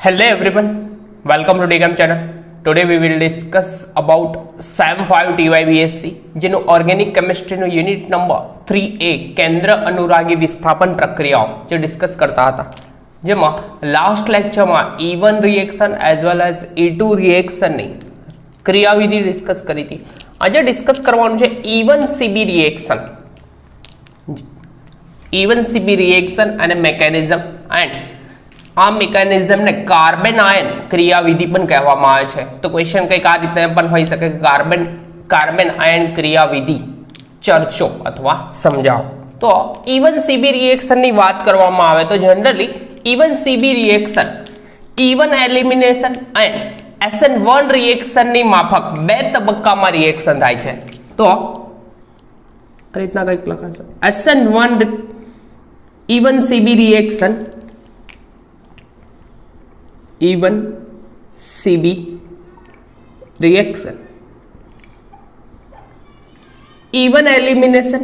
Hello everyone, welcome to DGAM channel. Today we will discuss about SEM 5 TYBSc જેનું organic કેમિસ્ટ્રીનું unit number 3A કેન્દ્ર અનુરાગી વિસ્થાપન પ્રક્રિયાઓ જે discuss કરતા હતા, જેમાં લાસ્ટ લેક્ચરમાં E1 reaction as well as E2 રિએક્શનની ક્રિયાવિધિ ડિસ્કસ કરી હતી. આજે ડિસ્કસ કરવાનું છે E1CB રિએક્શન, E1CB રિએક્શન અને મેકેનિઝમ એન્ડ આ મિકેનિઝમને કાર્બન આયન ક્રિયાવિધિ પણ કહેવામાં આવે છે. તો ક્વેશ્ચન કંઈક આ રીતે પણ હોઈ શકે કે કાર્બન આયન ક્રિયાવિધિ ચર્ચો અથવા સમજાવો. તો E1CB રિએક્શનની વાત કરવામાં આવે તો generally E1CB reaction E1 elimination and SN1 રિએક્શનની માફક બે તબક્કામાં રિએક્શન થાય છે. તો આ રીતના કંઈક લખાશે SN1 E1CB reaction E1CB reaction, E1 elimination,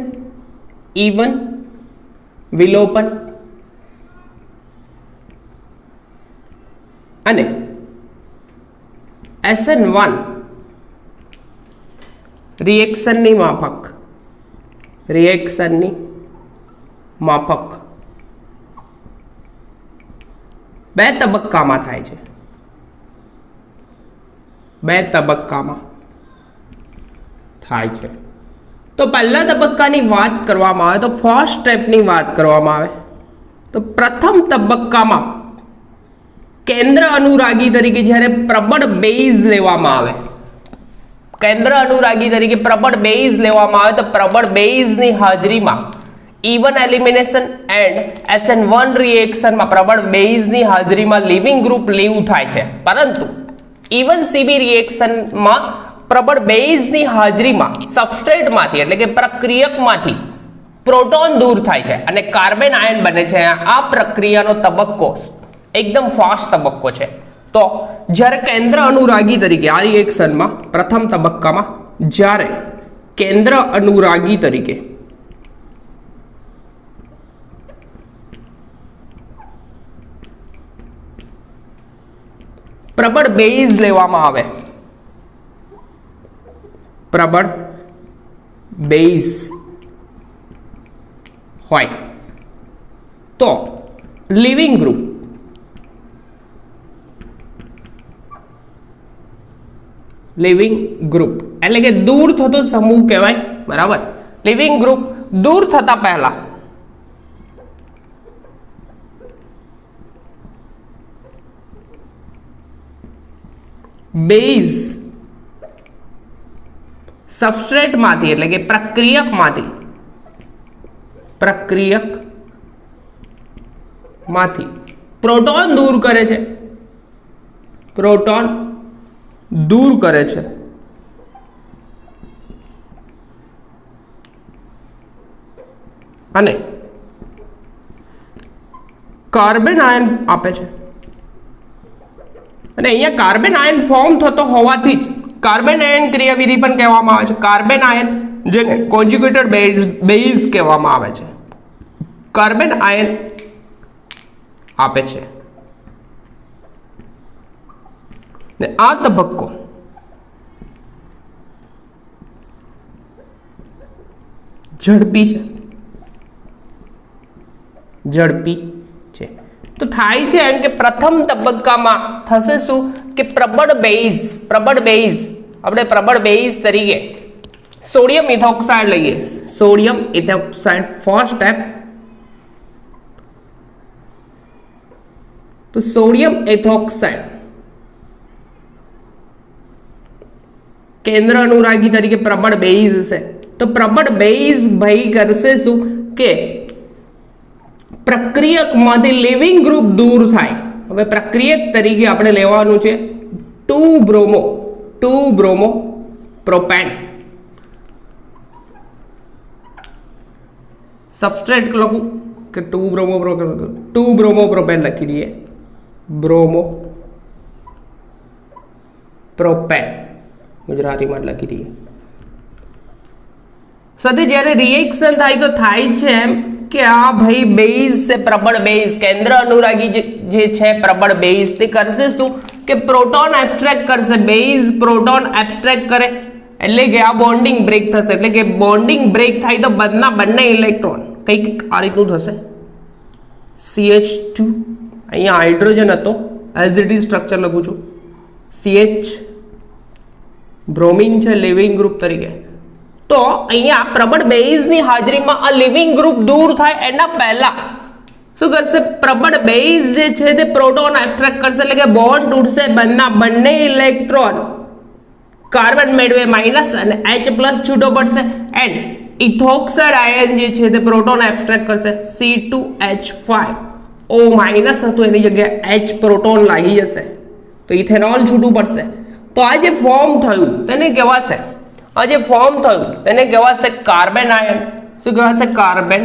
E1 વિલોપન અને SN1 રિએક્શનની માફક બે તબક્કામાં થાય છે. તો પહેલા તબક્કાની વાત કરવામાં આવે તો ફર્સ્ટ સ્ટેપની વાત કરવામાં આવે તો પ્રથમ તબક્કામાં કેન્દ્ર અનુરાગી તરીકે જ્યારે પ્રબળ બેઝ લેવામાં આવે, તો પ્રબળ બેઝની હાજરીમાં E1 એલિમિનેશન એન્ડ SN1 રિએક્શનમાં પ્રબળ બેઝની હાજરીમાં લિવિંગ ગ્રુપ લીવ થાય છે. પરંતુ E1CB રિએક્શનમાં પ્રબળ બેઝની હાજરીમાં સબસ્ટ્રેટમાંથી એટલે કે પ્રક્રિયકમાંથી પ્રોટોન દૂર થાય છે અને કાર્બન આયન બને છે. આ પ્રક્રિયાનો તબક્કો એકદમ ફાસ્ટ તબક્કો છે. તો જ્યારે કેન્દ્ર અનુરાગી તરીકે આ રિએક્શનમાં પ્રથમ તબક્કામાં જ્યારે કેન્દ્ર અનુરાગી તરીકે પ્રબળ બેઝ લેવામાં આવે, પ્રબળ બેઝ હોય તો લિવિંગ ગ્રુપ એટલે કે દૂર થતો સમૂહ કહેવાય, બરાબર. લિવિંગ ગ્રુપ દૂર થતા પહેલા બેઝ સબસ્ટ્રેટમાંથી એટલે કે પ્રક્રિયકમાંથી પ્રોટોન દૂર કરે છે અને કાર્બન આયન આપે છે. અને અહીંયા કાર્બન આયન ફોર્મ થતો હોવાથી જ કાર્બન આયન ક્રિયાવિધિ પણ કહેવામાં આવે છે. કાર્બન આયન જેને કોન્જ્યુગેટેડ બેઝ કહેવામાં આવે છે, કાર્બન આયન આપે છે. ને આ તબક્કો ઝડપી છે. તો થાય છે એમ કે પ્રથમ તબક્કામાં થશે શું કે પ્રબળ બેઝ તરીકે સોડિયમ ઇથોક્સાઇડ લઈએ. First step. તો સોડિયમ ઇથોક્સાઇડ કેન્દ્ર અનુરાગી તરીકે પ્રબળ બેઝ છે. તો પ્રબળ બેઝ ભાઈ કરશે શું કે પ્રક્રિયકમાંથી લિવિંગ ગ્રુપ દૂર થાય. હવે પ્રક્રિયક તરીકે આપણે લેવાનું છે 2 બ્રોમો પ્રોપેન. સબસ્ટ્રેટ લખું કે 2 બ્રોમો પ્રોપેન લખી દઈએ. બ્રોમો પ્રોપેન ગુજરાતીમાં લખી દઈએ. સાથે જ્યારે રિએક્શન થાય તો થાય છે એમ કે આ ભાઈ બેઝ છે પ્રબળ બેઝ, કેન્દ્ર અનુરાગી જે છે પ્રબળ બેઝ, તે કરશે શું કે પ્રોટોન એબ્સ્ટ્રેક્ટ કરશે, બેઝ પ્રોટોન એબ્સ્ટ્રેક્ટ કરે એટલે કે આ બોન્ડિંગ બ્રેક થશે, એટલે કે બોન્ડિંગ બ્રેક થાય તો બંને ઇલેક્ટ્રોન કંઈક આ રીતનું થશે, CH2 અહીંયા હાઇડ્રોજન હતો, એઝ ઇટ ઇઝ સ્ટ્રક્ચર લખું છું, CH બ્રોમિન છે લિવિંગ ગ્રુપ તરીકે. તો અહીંયા પ્રબળ બેઝની હાજરીમાં આ લિવિંગ ગ્રુપ દૂર થાય એના પહેલા શું કરશે, પ્રબળ બેઝ જે છે તે પ્રોટોન એબ્સ્ટ્રેક્ટ કરશે, એટલે કે બોન્ડ તૂટશે, બંને ઇલેક્ટ્રોન કાર્બન મેળવે માઇનસ અને H+ છૂટો પડશે, એન્ડ ઇથોક્સાઇડ આયન જે છે તે પ્રોટોન એબ્સ્ટ્રેક્ટ કરશે, C2H5 O માઇનસ હતું એની જગ્યાએ H પ્રોટોન લાગી જશે તો ઇથેનોલ છૂટું પડશે. તો આ જે ફોર્મ થયું તેને કહેવાશે, આ જે ફોર્મ થયું તેને કહેવાશે કાર્બન આયન. શું કહેવાશે? કાર્બન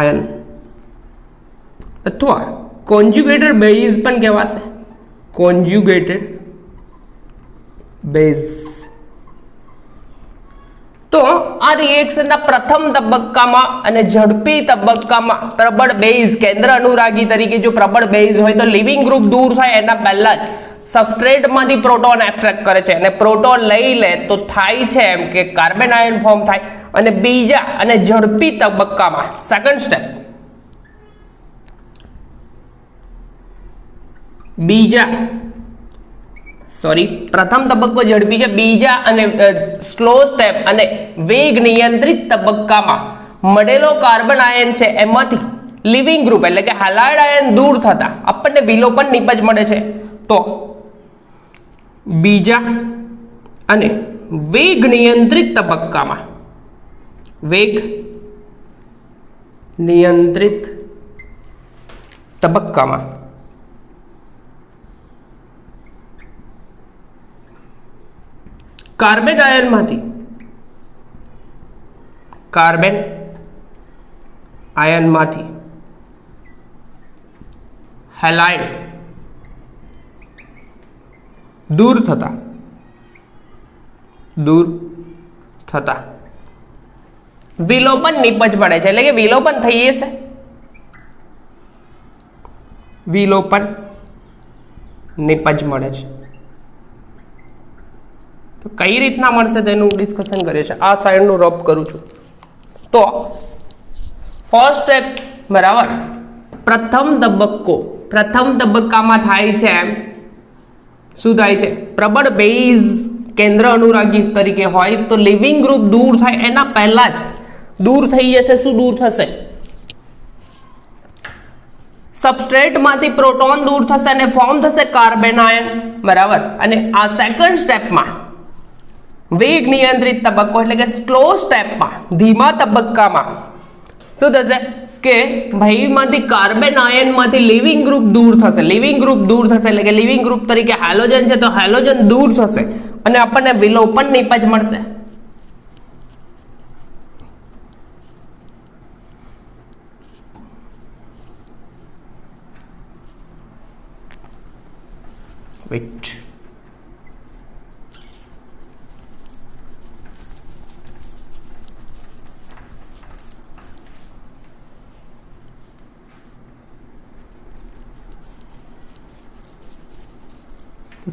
આયન અથવા કોન્જ્યુગેટેડ બેઝ પણ કહેવાશે, કોન્જ્યુગેટેડ બેઝ. તો આ રિએક્શનના પ્રથમ તબક્કામાં અને ઝડપી તબક્કામાં પ્રબળ બેઝ કેન્દ્ર અનુરાગી તરીકે જો પ્રબળ બેઝ હોય તો લિવિંગ ગ્રુપ દૂર થાય એના પહેલા જ સબસ્ટ્રેટમાંથી પ્રોટોન એબ્સ્ટ્રેક્ટ કરે છે અને પ્રોટોન લઈ લે તો થાય છે એમ કે કાર્બન આયન ફોર્મ થાય. અને બીજા અને ઝડપી તબક્કામાં સેકન્ડ સ્ટેપ, પ્રથમ તબક્કો ઝડપી છે, બીજા અને સ્લો સ્ટેપ અને વેગ નિયંત્રિત તબક્કામાં મળેલો કાર્બન આયન છે એમાંથી લિવિંગ ગ્રુપ એટલે કે હેલાઇડ આયન દૂર થતા આપણને વિલોપન નિપજ મળે છે. તો બીજા અને વેગ નિયંત્રિત તબક્કામાં, વેગ નિયંત્રિત તબક્કામાં કાર્બન આયનમાંથી હેલાઇડ દૂર થતા વિલોપન નિપજ મળે છે, એટલે કે વિલોપન થઈ જશે, વિલોપન નિપજ મળે છે. તો કઈ રીતના મળશે તેનું ડિસ્કશન કરીએ છીએ. આ સાઈડનું રબ કરું છું. તો ફર્સ્ટ સ્ટેપ બરાબર, પ્રથમ તબક્કામાં થાય છે એમ શું થાય છે, પ્રબળ બેઝ કેન્દ્ર અનુરાગી તરીકે હોય તો લિવિંગ ગ્રુપ દૂર થાય એના પહેલા જ દૂર થઈ જશે. શું દૂર થશે? સબસ્ટ્રેટમાંથી પ્રોટોન દૂર થશે અને ફોર્મ થશે કાર્બન આયન બરાબર. અને આ સેકન્ડ સ્ટેપમાં વેગ નિયંત્રિત તબક્કો એટલે કે સ્લો સ્ટેપમાં, ધીમા તબક્કામાં શું થશે કે ભાઈમાંથી કાર્બન આયનમાંથી લિવિંગ ગ્રુપ દૂર થશે, એટલે કે લિવિંગ ગ્રુપ તરીકે હાઇડ્રોજન છે તો હાઇડ્રોજન દૂર થશે અને આપણને વિલોપન નિપજ મળશે. વેઇટ,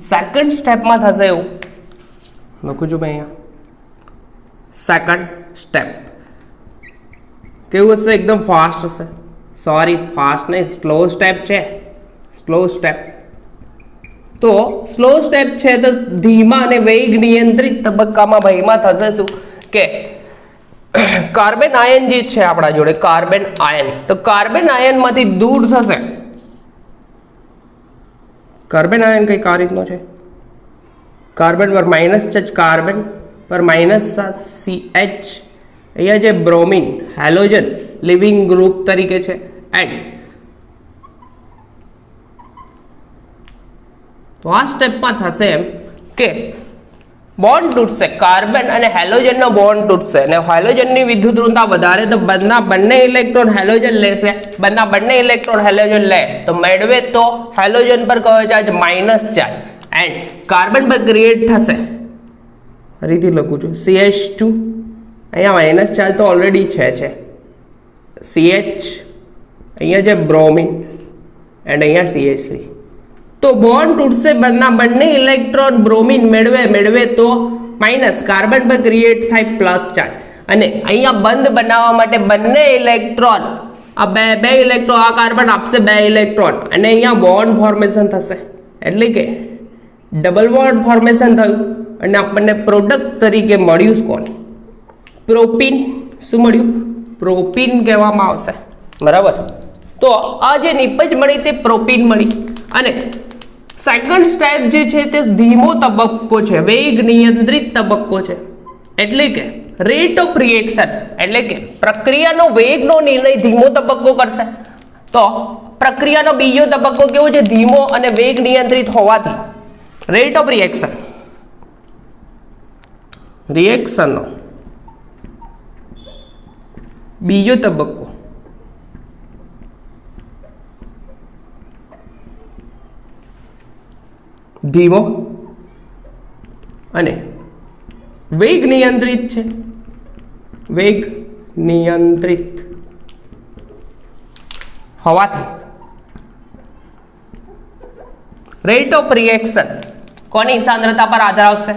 સેકન્ડ સ્ટેપમાં થશે એવું લખું છું મેં અહીંયા. સેકન્ડ સ્ટેપ કેવું હશે? એકદમ ફાસ્ટ હશે. સોરી, ફાસ્ટ નહીં, સ્લો સ્ટેપ છે. સ્લો સ્ટેપ તો સ્લો સ્ટેપ છે તો ધીમા અને વેગ નિયંત્રિત તબક્કામાં ભાઈમાં થશે શું કે કાર્બન આયન જે છે આપણા જોડે, કાર્બન આયન, તો કાર્બન આયનમાંથી દૂર થશે. કાર્બન આયન કઈ આ રીતનો છે, કાર્બન પર માઇનસ છે, કાર્બન પર માઇનસ CH, અહીંયા જે બ્રોમિન હેલોજન લિવિંગ ગ્રુપ તરીકે છે, એન્ડ તો આ સ્ટેપમાં થશે એમ કે બોન્ડ તૂટશે, કાર્બન અને હેલોજનનો બોન્ડ તૂટશે અને હેલોજનની વિદ્યુત ઋણતા વધારે તો બંને ઇલેક્ટ્રોન હેલોજન લેશે, બંને ઇલેક્ટ્રોન હેલોજન લે તો મેળવે તો હેલોજન પર કયો charge? Minus charge, and carbon પર ક્રિએટ થશે, ફરીથી લખું છું, CH2 અહીંયા માઇનસ ચાર્જ તો ઓલરેડી છે CH, અહીંયા છે બ્રોમિન એન્ડ અહીંયા CH3. તો બોન્ડ તૂટશે, બંને ઇલેક્ટ્રોન બ્રોમિન મેળવે તો માઇનસ, કાર્બન પર ક્રિએટ થાય પ્લસ ચાર્જ, અને અહીંયા બંધ બનાવવા માટે બંને ઇલેક્ટ્રોન આ બે ઇલેક્ટ્રોન આ કાર્બન આપશે 2 ઇલેક્ટ્રોન, અને અહીંયા બોન્ડ ફોર્મેશન થશે, એટલે કે ડબલ બોન્ડ ફોર્મેશન થયું, અને આપણને પ્રોડક્ટ તરીકે મળ્યું કોણ? પ્રોપીન. શું મળ્યું? પ્રોપીન કહેવામાં આવશે, બરાબર. તો આ જે નિપજ મળી તે પ્રોપીન મળી. અને સેકન્ડ સ્ટેપ જે છે તે ધીમો તબક્કો છે, વેગ નિયંત્રિત તબક્કો છે, એટલે કે રેટ ઓફ રિએક્શન, એટલે કે પ્રક્રિયાનો વેગનો નિર્ણય ધીમો તબક્કો કરશે. તો પ્રક્રિયાનો બીજો તબક્કો કેવો છે? ધીમો અને વેગ નિયંત્રિત હોવાથી રેટ ઓફ રિએક્શનનો બીજો તબક્કો ધીમો અને વેગ નિયંત્રિત છે. વેગ નિયંત્રિત હોવાથી રેટ ઓફ રિએક્શન કોની સાંદ્રતા પર આધાર આવશે?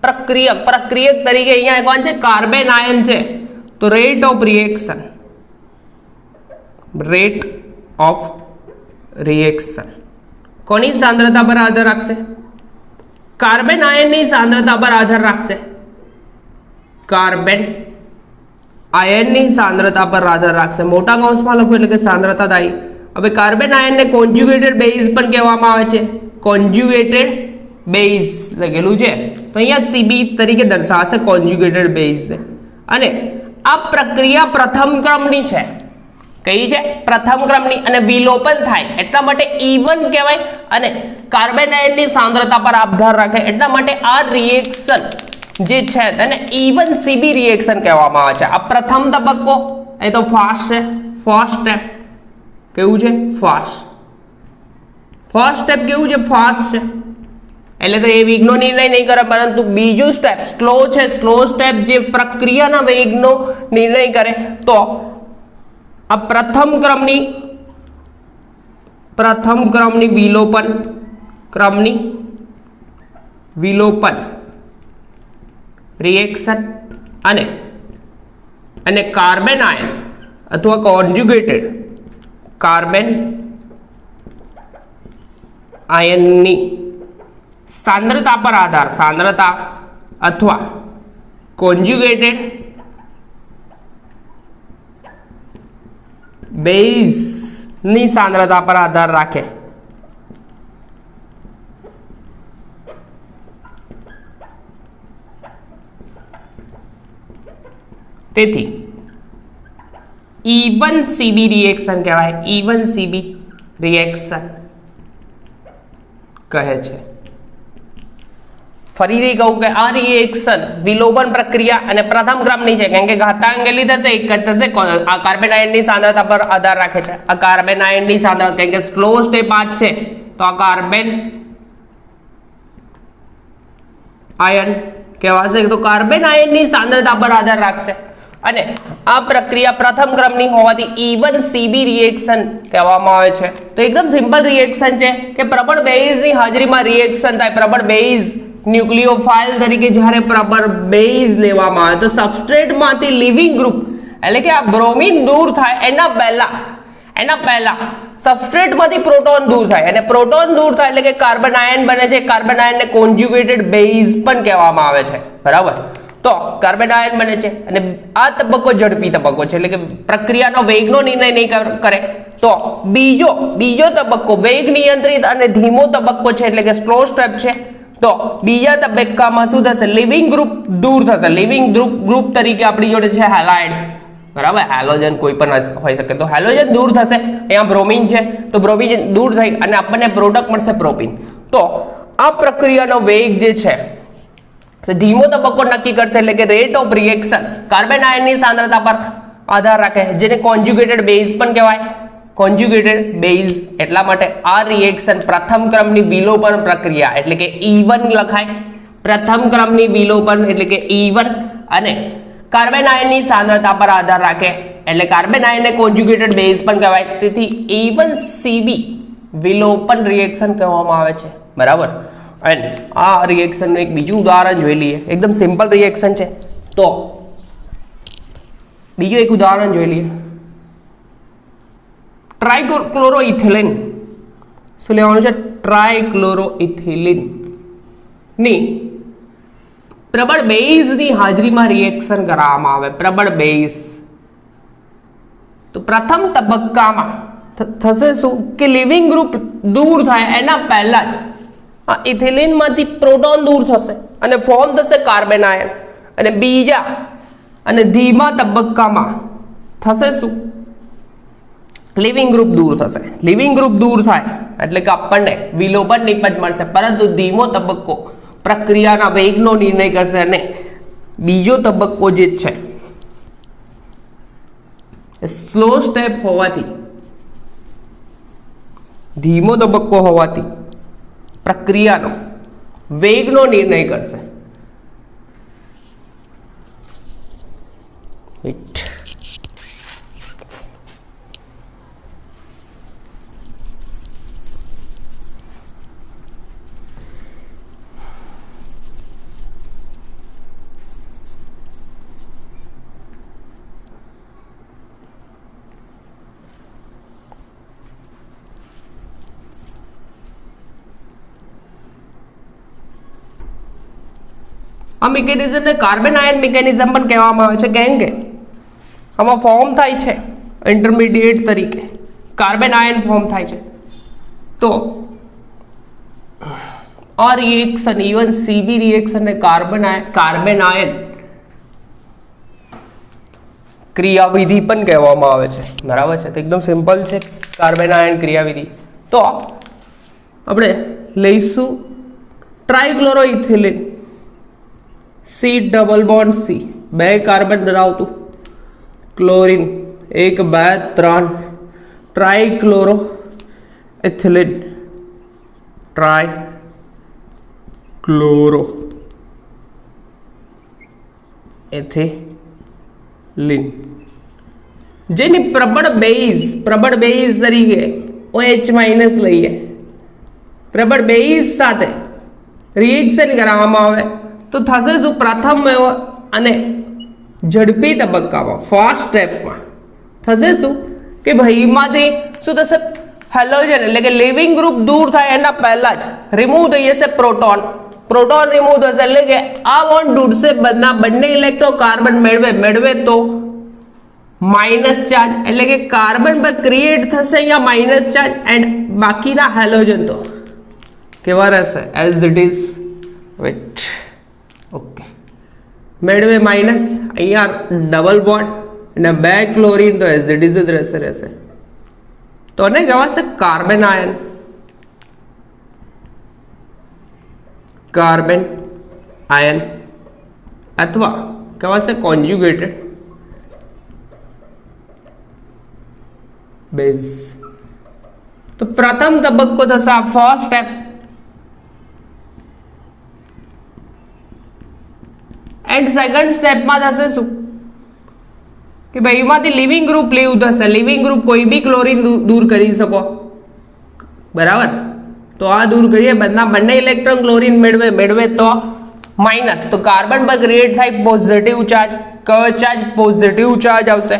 પ્રક્રિયક તરીકે અહીંયા કોણ છે? કાર્બન આયન છે. તો રેટ ઓફ રિએક્શન કોની સાંદ્રતા પર આધાર રાખશે? કાર્બન આયનની સાંદ્રતા પર આધાર રાખશે. કાર્બન આયનની સાંદ્રતા પર આધાર રાખશે. મોટા કૌંસમાં લખો એટલે કે સાંદ્રતા થાય. હવે કાર્બન આયનને કોન્જ્યુગેટેડ બેઝ પણ કહેવામાં આવે છે. કોન્જ્યુગેટેડ બેઝ લખેલું છે, તો અહીંયા CB તરીકે દર્શાવશે કોન્જ્યુગેટેડ બેઝને. અને આ પ્રક્રિયા પ્રથમ ક્રમની છે. કઈ છે? પ્રથમ ક્રમની, અને વિલોપન થાય એટલા માટે E1 કહેવાય, અને કાર્બન આયનની સાંદ્રતા પર આધાર રાખે એટલા માટે આ રિએક્શન જે છે તેને E1 CB રિએક્શન કહેવામાં આવે છે. આ પ્રથમ તબક્કો, એ તો ફાસ્ટ છે. ફર્સ્ટ સ્ટેપ કેવું છે? ફાસ્ટ સ્ટેપ કેવું છે? ફાસ્ટ છે. એટલે તો એ વેગનો નિર્ણય નહીં કરે, પરંતુ બીજું સ્ટેપ સ્લો છે. સ્લો સ્ટેપ જે પ્રક્રિયાના વેગનો નિર્ણય કરે. તો આ પ્રથમ ક્રમની વિલોપન રિએક્શન અને કાર્બન આયન અથવા કોન્જ્યુગેટેડ કાર્બન આયનની સાંદ્રતા પર આધાર, સાંદ્રતા અથવા કોન્જ્યુગેટેડ બેઝ ની સાંદ્રતા પર આધાર રાખે. તેથી E1 CB રિએક્શન કહેવાય. E1 CB રિએક્શન કહે છે. ફરીથી કહું કે આ રિએક્શન વિલોપન પ્રક્રિયા અને પ્રથમ ક્રમની છે, કારણ કે ઘાતાંકલી થશે, એક જ થશે. આ કાર્બન આયનની સાંદ્રતા પર આધાર રાખે છે. આ કાર્બન આયનની સાંદ્રતા, કારણ કે સ્લો સ્ટેપ આ છે, તો આ કાર્બન આયન કહેવાશે. તો કાર્બન આયનની સાંદ્રતા પર આધાર રાખશે, અને આ પ્રક્રિયા પ્રથમ ક્રમની હોવાથી E1 CB રિએક્શન કહેવામાં આવે છે. તો એકદમ સિમ્પલ રિએક્શન છે કે પ્રબળ બેઝની હાજરીમાં રિએક્શન થાય. પ્રબળ બેઝ ન્યુક્લિયોફાઇલ તરીકે જ્યારે પ્રબળ બેઝ લેવામાં આવે તો સબસ્ટ્રેટમાંથી લિવિંગ ગ્રુપ, એટલે કે આ બ્રોમિન દૂર થાય એના પહેલા સબસ્ટ્રેટમાંથી પ્રોટોન દૂર થાય, અને પ્રોટોન દૂર થાય એટલે કે કાર્બન આયન બને છે. કાર્બન આયનને કોન્જ્યુગેટેડ બેઝ પણ કહેવામાં આવે છે, બરાબર. તો કાર્બન આયન બને છે, અને આ તબક્કો ઝડપી તબક્કો છે, એટલે કે પ્રક્રિયાનો વેગનો નિર્ણય નહીં કરે. તો બીજો તબક્કો વેગ નિયંત્રિત અને ધીમો તબક્કો છે, એટલે કે સ્લો સ્ટેપ છે. તો બીજા તબક્કામાં શું થશે? લિવિંગ ગ્રુપ દૂર થશે. લિવિંગ ગ્રુપ તરીકે આપણી જોડે છે હેલાઇડ, બરાબર. હેલોજન કોઈ પણ હોઈ શકે, તો હેલોજન દૂર થશે. અહીંયા બ્રોમિન છે, તો બ્રોમિન દૂર થઈ અને આપણને પ્રોડક્ટ મળશે પ્રોપીન. તો આ પ્રક્રિયાનો વેગ જે છે ધીમો તબક્કો નક્કી કરશે, એટલે કે રેટ ઓફ રિએક્શન કાર્બન આયનની સાંદ્રતા પર આધાર રાખે, જેને કોન્જ્યુગેટેડ બેઝ પણ કહેવાય. કોન્જ્યુગેટેડ બેઝ એટલા માટે આ રિએક્શન પ્રથમ ક્રમની વિલોપન પ્રક્રિયા, એટલે કે E1 લખાય. પ્રથમ ક્રમની વિલોપન એટલે કે E1, અને કાર્બન આયનની સાંદ્રતા પર આધાર રાખે એટલે કાર્બન આયનને કોન્જ્યુગેટેડ બેઝ પણ કહેવાય. તેથી A1CB વિલોપન રિએક્શન કહેવામાં આવે છે. બરાબર. એન્ડ આ રિએક્શનનું એક બીજું ઉદાહરણ જોઈ લઈએ. એકદમ સિમ્પલ રિએક્શન છે. તો બીજું એક ઉદાહરણ જોઈ લઈએ. ટ્રાઇક્લોરોઇથિલિન. શું લેવાનું છે? ટ્રાઇક્લોરોઇથિલિન ની પ્રબળ બેઝની હાજરીમાં રિએક્શન કરવામાં આવે. પ્રબળ બેઝ. તો પ્રથમ તબક્કામાં થશે શું કે લિવિંગ ગ્રુપ દૂર થાય એના પહેલા જ આ ઇથિલિનમાંથી પ્રોટોન દૂર થશે અને ફોર્મ થશે કાર્બન આયન. અને બીજા અને ધીમા તબક્કામાં થશે શું? લિવિંગ ગ્રુપ દૂર થશે. લિવિંગ ગ્રુપ દૂર થાય એટલે કે આપણને વિલોપન નિપજ મળશે, પરંતુ ધીમો તબક્કો પ્રક્રિયાના વેગનો નિર્ણય કરશે અને બીજો તબક્કો જે છે સ્લો સ્ટેપ હોવાથી, ધીમો તબક્કો હોવાથી પ્રક્રિયાનો વેગનો નિર્ણય કરશે. આ મિકેનિઝમને કાર્બન આયન મિકેનિઝમ પણ કહેવામાં આવે છે, કેમ કે આમાં ફોર્મ થાય છે ઇન્ટરમીડિયેટ તરીકે કાર્બન આયન ફોર્મ થાય છે. તો આ રિએક્શન A1CB રિએક્શનને કાર્બન આયન ક્રિયાવિધિ પણ કહેવામાં આવે છે. બરાબર છે. તો એકદમ સિમ્પલ છે કાર્બન આયન ક્રિયાવિધિ. તો આપણે લઈશું ટ્રાઇક્લોરોઇથિલિન C double bond C, 2 carbon ધરાવતું ક્લોરીન 1 2 3 ટ્રાઇક્લોરો એથિલિન, ટ્રાઇક્લોરો એથિલિન જેની પ્રબળ બેઝ તરીકે OH માઇનસ લઈએ. પ્રબળ બેઝ સાથે રિએક્શન કરવામાં આવે તો થશે શું? પ્રથમ અને ઝડપી તબક્કામાં ફાસ્ટ સ્ટેપમાં થશે શું કે ભાઈમાંથી શું થશે? હેલોજન એટલે કે લિવિંગ ગ્રુપ દૂર થાય એના પહેલા જ રિમૂવ થઈ જશે પ્રોટોન. રિમૂવ થશે એટલે કે આ બોન્ડ તૂટશે, બંને ઇલેક્ટ્રોન કાર્બન મેળવે તો માઇનસ ચાર્જ એટલે કે કાર્બન પર ક્રિએટ થશે અહીંયા માઇનસ ચાર્જ એન્ડ બાકીના હેલોજન તો કેવા રહેશે? As it is. Wait okay, મેળવે માઇનસ, અહીંયા ડબલ બોન્ડ અને 2 ક્લોરીન તો એઝ ઇટ ઇઝ જ રહેશે. તો આને કહેવાશે કાર્બન આયન અથવા કહેવાશે કોન્જ્યુગેટેડ બેઝ. તો પ્રથમ તબક્કો થશે આ ફર્સ્ટ સ્ટેપ. એન્ડ સેકન્ડ સ્ટેપમાં થશે શું કે ભાઈ એમાંથી લિવિંગ ગ્રુપ લીવ થશે. લિવિંગ ગ્રુપ કોઈ બી ક્લોરીન દૂર કરી શકો. બરાબર. તો આ દૂર કરીએ, બંને ઇલેક્ટ્રોન ક્લોરીન મેળવે તો માઇનસ, તો કાર્બન પર ક્રિએટ થાય પોઝિટિવ ચાર્જ. કયો ચાર્જ? પોઝિટિવ ચાર્જ આવશે.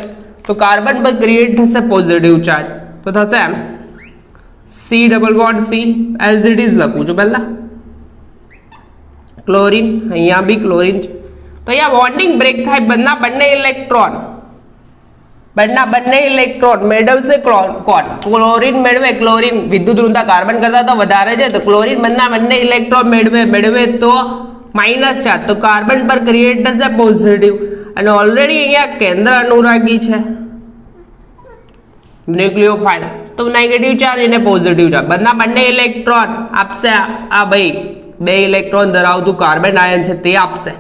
તો કાર્બન પર ક્રિએટ થશે પોઝિટિવ ચાર્જ. તો થશે એમ C double bond C, as it is લખું છું પહેલા. ક્લોરીન, અહીંયા બી ક્લોરીન છે. તો અહીંયા બોન્ડિંગ બ્રેક થાય, બંને ઇલેક્ટ્રોન મેળવશે ક્લોરીન મેળવે. ક્લોરીન વિદ્યુત ઋણતા કાર્બન કરતા તો વધારે છે, તો ક્લોરીન બંને ઇલેક્ટ્રોન મેળવે તો માઇનસ ચાર્જ. તો કાર્બન પર ક્રિએટ થશે પોઝિટિવ અને ઓલરેડી અહીંયા કેન્દ્ર અનુરાગી છે ન્યુક્લિયોફાઇલ, તો નેગેટિવ ચાર્જ અને પોઝિટિવ ચાર્જ બંને ઇલેક્ટ્રોન આપશે. આ ભાઈ 2 ઇલેક્ટ્રોન ધરાવતું કાર્બન આયન છે તે આપશે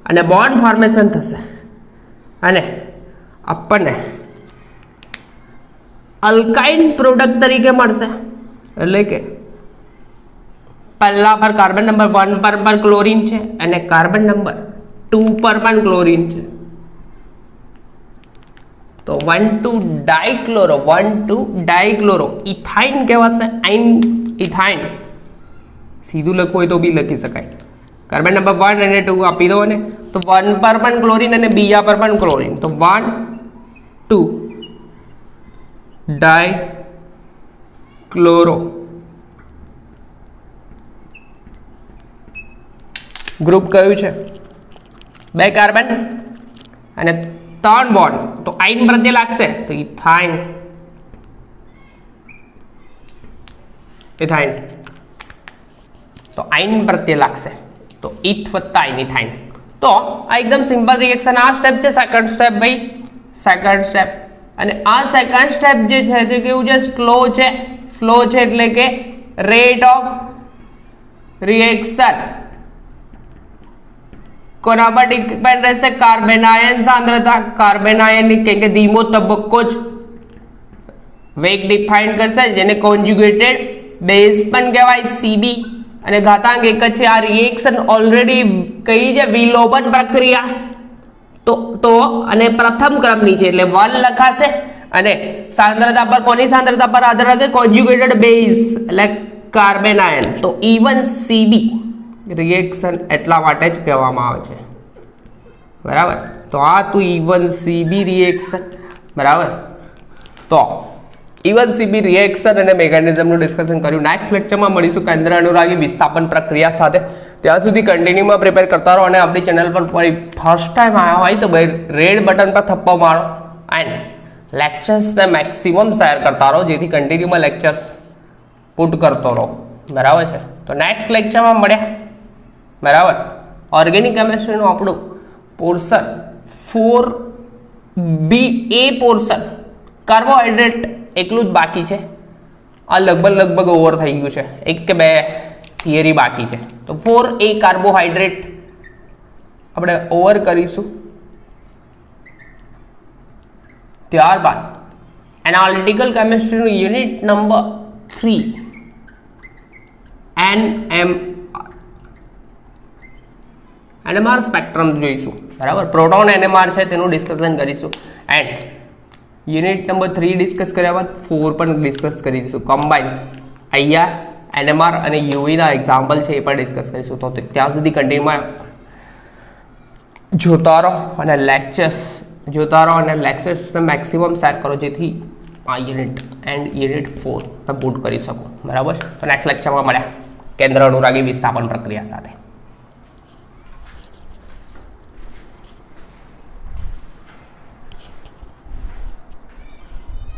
અને બોન્ડ ફોર્મેશન થશે અને આપણને અલ્કાઇન પ્રોડક્ટ તરીકે મળશે. એટલે કે પહેલા પર કાર્બન નંબર 1 પર ક્લોરીન છે અને કાર્બન નંબર 2 પર પણ ક્લોરીન છે. તો 1,2-ડાયક્લોરો ઇથાઇન કહેવાશે. આઇન ઇથાઇન સીધું લખવું હોય તો બી લખી શકાય. કાર્બન નંબર 1 અને 2 આપી દો ને, તો 1 પર પણ ક્લોરીન અને બીજા પર પણ ક્લોરીન, તો 1,2-ડાયક્લોરો ગ્રુપ કયું છે? 2 કાર્બન અને 3 બોન્ડ, તો આઇન પ્રત્યે લાગશે તો ઇથાઇન. ઇથાઇન તો આઇન પ્રત્યે લાગશે તો ઇથ વત્તા આઇન ઇથાઇન. તો આ એકદમ સિમ્પલ રિએક્શન. આ સ્ટેપ છે સેકન્ડ સ્ટેપ ભાઈ, સેકન્ડ સ્ટેપ. અને આ સેકન્ડ સ્ટેપ જે છે તે કેવું છે? સ્લો છે. સ્લો છે એટલે કે રેટ ઓફ રિએક્શન કોના પર ડિપેન્ડ રહેશે? કાર્બન આયન સાંદ્રતા. કાર્બન આયનની કે ધીમો તબક્કો જ વેગ ડિફાઇન કરશે, જેને કોન્જ્યુગેટેડ બેઝ પણ કહેવાય, સીબી. અને ઘાતાંક એક જ છે. આ રિએક્શન ઓલરેડી કઈ છે? વિલોપન પ્રક્રિયા. તો અને પ્રથમ ક્રમની છે એટલે 1 લખાશે. અને સાંદ્રતા પર, કોની સાંદ્રતા પર આધાર રાખે? કોન્જ્યુગેટેડ બેઝ એટલે કાર્બન આયન. તો E1CB રિએક્શન એટલા માટે જ કહેવામાં આવે છે. બરાબર. તો આ તું E1CB રિએક્શન. બરાબર. તો E1CB રિએક્શન અને મેકેનિઝમનું ડિસ્કશન કર્યું. નેક્સ્ટ લેક્ચરમાં મળીશું કેન્દ્ર અનુરાગી વિસ્થાપન પ્રક્રિયા સાથે. ત્યાં સુધી કન્ટિન્યુમાં પ્રિપેર કરતા રહો. અને આપણી ચેનલ પર ફર્સ્ટ ટાઈમ આવ્યા હોય તો ભાઈ રેડ બટન પર થપ્પો મારો એન્ડ લેક્ચર્સને મેક્સિમમ શેર કરતા રહો, જેથી કન્ટિન્યુમાં લેક્ચર્સ પુટ કરતો રહો. બરાબર છે. તો નેક્સ્ટ લેક્ચરમાં મળ્યા. બરાબર. ઓર્ગેનિક કેમિસ્ટ્રીનું આપણું પોર્શન 4BA પોર્શન, કાર્બોહાઈડ્રેટ એકલું જ બાકી છે. આ લગભગ ઓવર થઈ ગયું છે. 1 કે 2 થિયરી બાકી છે. તો 4A કાર્બોહાઈડ્રેટ આપણે ઓવર કરીશું. ત્યારબાદ એનાલિટિકલ કેમિસ્ટ્રીનું યુનિટ નંબર 3 NMR સ્પેક્ટ્રમ જોઈશું. બરાબર. પ્રોટોન NMR છે તેનું ડિસ્કશન કરીશું. એન્ડ યુનિટ નંબર 3 ડિસ્કસ કર્યા બાદ 4 પણ ડિસ્કસ કરી દઈશું. કમ્બાઈન IR, NMR અને UV ના એક્ઝામ્પલ છે એ પણ ડિસ્કસ કરીશું. તો ત્યાં સુધી કન્ટિન્યુમાં જોતા રહો અને લેક્ચર્સને મેક્સિમમ શેર કરો, જેથી આ યુનિટ એન્ડ યુનિટ 4 પુટ કરી શકો. બરાબર. તો નેક્સ્ટ લેક્ચરમાં મળ્યા કેન્દ્ર અનુરાગી વિસ્થાપન પ્રક્રિયા સાથે.